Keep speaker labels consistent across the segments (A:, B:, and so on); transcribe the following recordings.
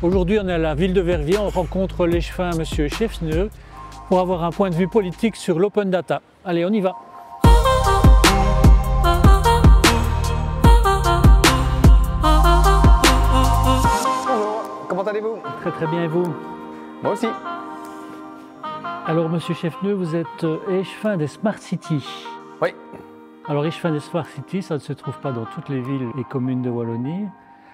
A: Aujourd'hui, on est à la ville de Verviers, on rencontre l'échevin M. Cheffneux pour avoir un point de vue politique sur l'open data. Allez, on y va.
B: Bonjour, comment allez-vous?
A: Très très bien, et vous?
B: Moi aussi.
A: Alors, M. Cheffneux, vous êtes échevin des Smart Cities.
B: Oui.
A: Alors, échevin des Smart Cities, ça ne se trouve pas dans toutes les villes et communes de Wallonie.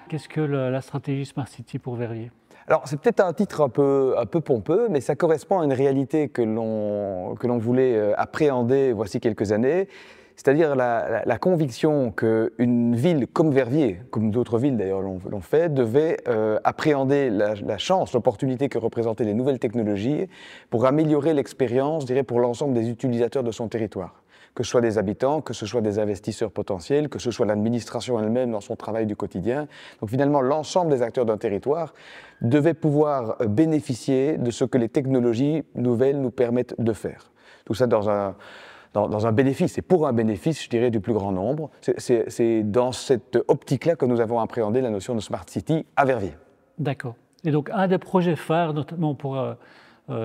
A: Qu'est-ce que la stratégie Smart City pour Verviers?
B: Alors, c'est peut-être un titre un peu pompeux, mais ça correspond à une réalité que l'on voulait appréhender voici quelques années, c'est-à-dire la conviction qu'une ville comme Verviers, comme d'autres villes d'ailleurs l'ont fait, devait appréhender la chance, l'opportunité que représentaient les nouvelles technologies pour améliorer l'expérience, je dirais, pour l'ensemble des utilisateurs de son territoire. Que ce soit des habitants, que ce soit des investisseurs potentiels, que ce soit l'administration elle-même dans son travail du quotidien. Donc finalement, l'ensemble des acteurs d'un territoire devait pouvoir bénéficier de ce que les technologies nouvelles nous permettent de faire. Tout ça dans un bénéfice, et pour un bénéfice, je dirais, du plus grand nombre. C'est dans cette optique-là que nous avons appréhendé la notion de Smart City à Verviers.
A: D'accord. Et donc, un des projets phares, notamment pour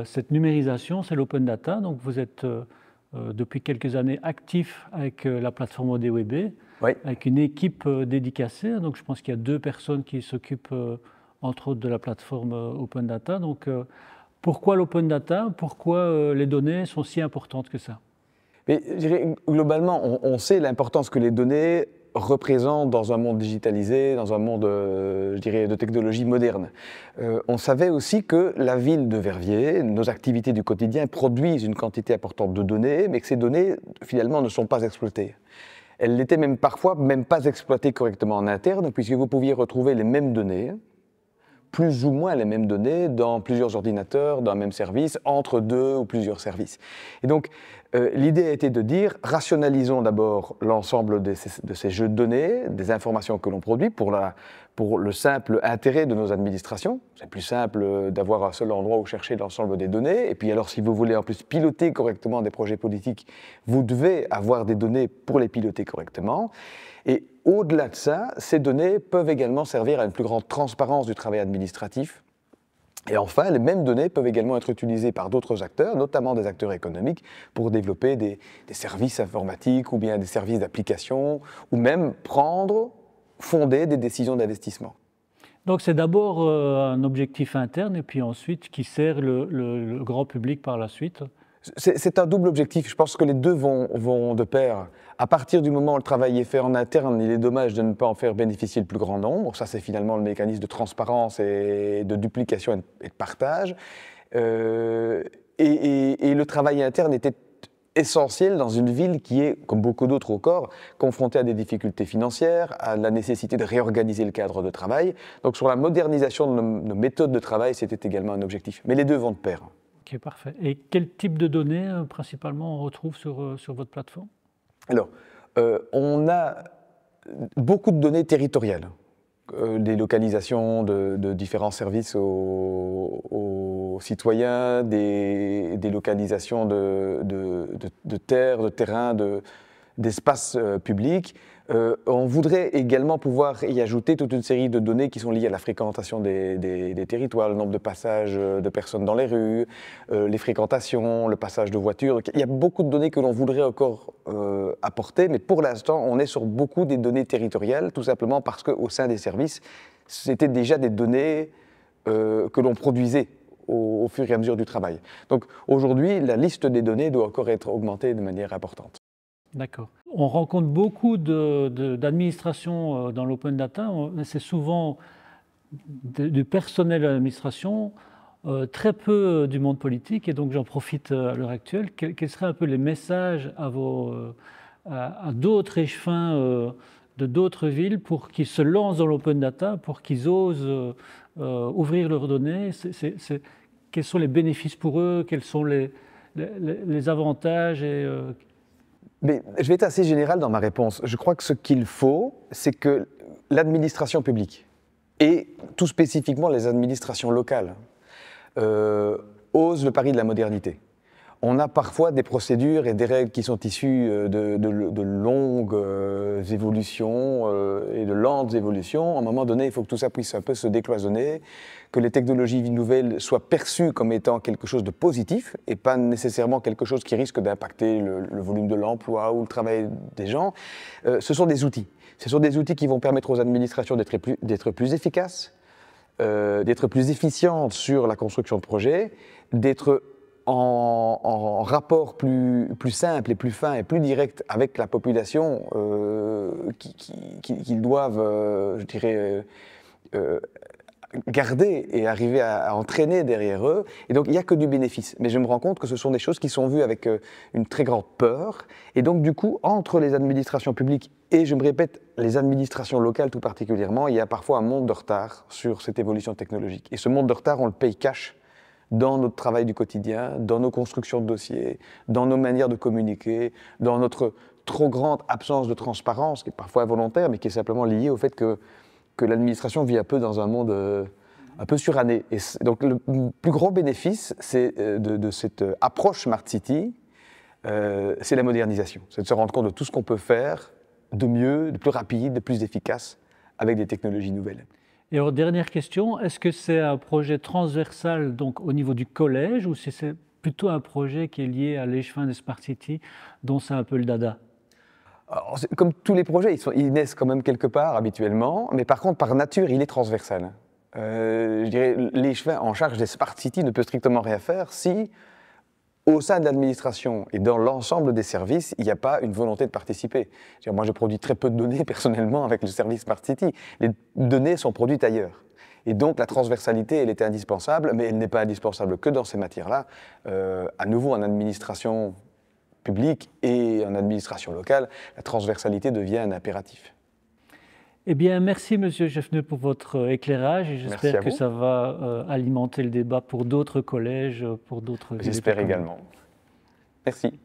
A: cette numérisation, c'est l'open data. Donc, vous êtes depuis quelques années actif avec la plateforme ODWB,
B: Oui.
A: avec une équipe dédicacée. Donc, je pense qu'il y a 2 personnes qui s'occupent, entre autres, de la plateforme open data. Donc, pourquoi l'open data? Pourquoi les données sont si importantes que ça?
B: Mais je dirais, globalement, on sait l'importance que les données représentent dans un monde digitalisé, dans un monde, je dirais, de technologie moderne. On savait aussi que la ville de Verviers, nos activités du quotidien produisent une quantité importante de données, mais que ces données, finalement, ne sont pas exploitées. Elles n'étaient même parfois même pas exploitées correctement en interne, puisque vous pouviez retrouver les mêmes données, plus ou moins les mêmes données, dans plusieurs ordinateurs, dans un même service, entre 2 ou plusieurs services. Et donc, l'idée a été de dire, rationalisons d'abord l'ensemble de ces jeux de données, des informations que l'on produit pour le simple intérêt de nos administrations. C'est plus simple d'avoir un seul endroit où chercher l'ensemble des données. Et puis alors, si vous voulez en plus piloter correctement des projets politiques, vous devez avoir des données pour les piloter correctement. Et au-delà de ça, ces données peuvent également servir à une plus grande transparence du travail administratif. Et enfin, les mêmes données peuvent également être utilisées par d'autres acteurs, notamment des acteurs économiques, pour développer des services informatiques ou bien des services d'application, ou même fonder des décisions d'investissement.
A: Donc, c'est d'abord un objectif interne et puis ensuite qui sert le grand public par la suite.
B: C'est un double objectif. Je pense que les deux vont de pair. À partir du moment où le travail est fait en interne, il est dommage de ne pas en faire bénéficier le plus grand nombre. Ça, c'est finalement le mécanisme de transparence et de duplication et de partage. Et le travail interne était essentiel dans une ville qui est, comme beaucoup d'autres encore, confrontée à des difficultés financières, à la nécessité de réorganiser le cadre de travail. Donc sur la modernisation de nos méthodes de travail, c'était également un objectif. Mais les deux vont de pair.
A: Ok, parfait. Et quel type de données, principalement, on retrouve sur votre plateforme?
B: Alors, on a beaucoup de données territoriales, des localisations de différents services aux citoyens, des localisations de terres, de terrains, d'espaces publics. On voudrait également pouvoir y ajouter toute une série de données qui sont liées à la fréquentation des territoires, le nombre de passages de personnes dans les rues, les fréquentations, le passage de voitures. Donc, il y a beaucoup de données que l'on voudrait encore apporter, mais pour l'instant, on est sur beaucoup des données territoriales, tout simplement parce qu'au sein des services, c'était déjà des données que l'on produisait au fur et à mesure du travail. Donc aujourd'hui, la liste des données doit encore être augmentée de manière importante.
A: D'accord. On rencontre beaucoup d'administrations dans l'open data. C'est souvent du personnel de l'administration, très peu du monde politique. Et donc, j'en profite à l'heure actuelle. Quels seraient un peu les messages à d'autres échevins de d'autres villes pour qu'ils se lancent dans l'open data, pour qu'ils osent ouvrir leurs données? Quels sont les bénéfices pour eux? Quels sont les avantages
B: Mais je vais être assez général dans ma réponse. Je crois que ce qu'il faut, c'est que l'administration publique, et tout spécifiquement les administrations locales, osent le pari de la modernité. on a parfois des procédures et des règles qui sont issues de longues évolutions et de lentes évolutions. À un moment donné, il faut que tout ça puisse un peu se décloisonner, que les technologies nouvelles soient perçues comme étant quelque chose de positif et pas nécessairement quelque chose qui risque d'impacter le volume de l'emploi ou le travail des gens. Ce sont des outils. Ce sont des outils qui vont permettre aux administrations d'être plus efficaces, d'être plus efficientes sur la construction de projets, d'être en rapport plus simple et plus fin et plus direct avec la population qu'ils doivent, je dirais, garder et arriver à entraîner derrière eux. Et donc, il n'y a que du bénéfice. Mais je me rends compte que ce sont des choses qui sont vues avec une très grande peur. Et donc, du coup, entre les administrations publiques et, je me répète, les administrations locales tout particulièrement, il y a parfois un monde de retard sur cette évolution technologique. Et ce monde de retard, on le paye cash dans notre travail du quotidien, dans nos constructions de dossiers, dans nos manières de communiquer, dans notre trop grande absence de transparence, qui est parfois involontaire, mais qui est simplement liée au fait que l'administration vit un peu dans un monde un peu suranné. Et donc le plus gros bénéfice de cette approche Smart City, c'est la modernisation. C'est de se rendre compte de tout ce qu'on peut faire de mieux, de plus rapide, de plus efficace avec des technologies nouvelles.
A: Et alors, dernière question, est-ce que c'est un projet transversal donc, au niveau du collège ou c'est plutôt un projet qui est lié à l'échevin de Smart City, dont c'est un peu le dada?
B: Alors, comme tous les projets, ils naissent quand même quelque part habituellement, mais par contre, par nature, il est transversal. Je dirais, l'échevin en charge des Smart Cities ne peut strictement rien faire si, au sein de l'administration et dans l'ensemble des services, il n'y a pas une volonté de participer. Moi, je produis très peu de données personnellement avec le service Smart City. Les données sont produites ailleurs. Et donc, la transversalité, elle est indispensable, mais elle n'est pas indispensable que dans ces matières-là. À nouveau, en administration publique et en administration locale, la transversalité devient un impératif.
A: Eh bien, merci Monsieur Jeffneux pour votre éclairage et j'espère que ça va alimenter le débat pour d'autres collèges, pour d'autres...
B: J'espère également. Merci.